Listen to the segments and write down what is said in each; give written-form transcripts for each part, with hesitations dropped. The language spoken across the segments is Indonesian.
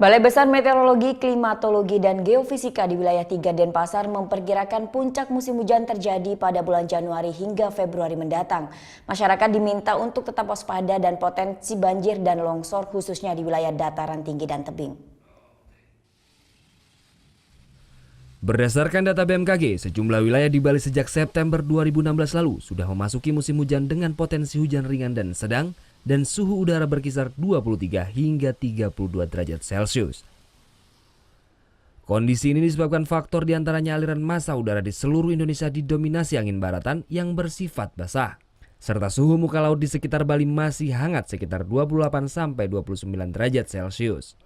Balai Besar Meteorologi, Klimatologi, dan Geofisika di wilayah 3 Denpasar memperkirakan puncak musim hujan terjadi pada bulan Januari hingga Februari mendatang. Masyarakat diminta untuk tetap waspada dan potensi banjir dan longsor khususnya di wilayah dataran tinggi dan tebing. Berdasarkan data BMKG, sejumlah wilayah di Bali sejak September 2016 lalu sudah memasuki musim hujan dengan potensi hujan ringan dan sedang dan suhu udara berkisar 23 hingga 32 derajat Celcius. Kondisi ini disebabkan faktor diantaranya aliran massa udara di seluruh Indonesia didominasi angin baratan yang bersifat basah, serta suhu muka laut di sekitar Bali masih hangat sekitar 28-29 derajat Celcius.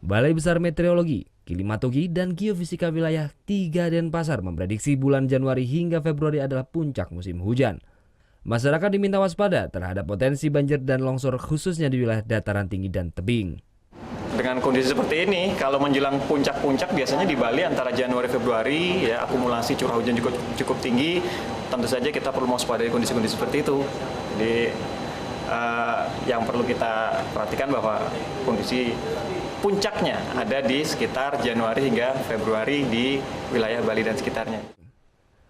Balai Besar Meteorologi, Klimatologi, dan Geofisika wilayah 3 Denpasar memprediksi bulan Januari hingga Februari adalah puncak musim hujan. Masyarakat diminta waspada terhadap potensi banjir dan longsor khususnya di wilayah dataran tinggi dan tebing. Dengan kondisi seperti ini, kalau menjelang puncak-puncak biasanya di Bali antara Januari-Februari ya akumulasi curah hujan cukup tinggi. Tentu saja kita perlu mewaspadai kondisi-kondisi seperti itu. Jadi yang perlu kita perhatikan bahwa kondisi puncaknya ada di sekitar Januari hingga Februari di wilayah Bali dan sekitarnya.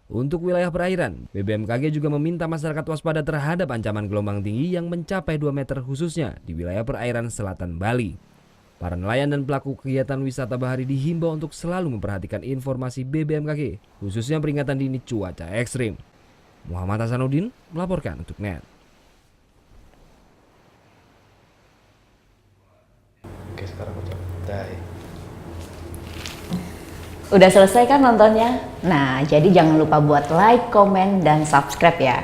Untuk wilayah perairan, BBMKG juga meminta masyarakat waspada terhadap ancaman gelombang tinggi yang mencapai 2 meter khususnya di wilayah perairan selatan Bali. Para nelayan dan pelaku kegiatan wisata bahari dihimbau untuk selalu memperhatikan informasi BBMKG, khususnya peringatan dini cuaca ekstrim. Muhammad Hasanuddin melaporkan untuk NET. Oke, sekarang Udah selesai kan nontonnya? Nah, jadi jangan lupa buat like, komen, dan subscribe ya.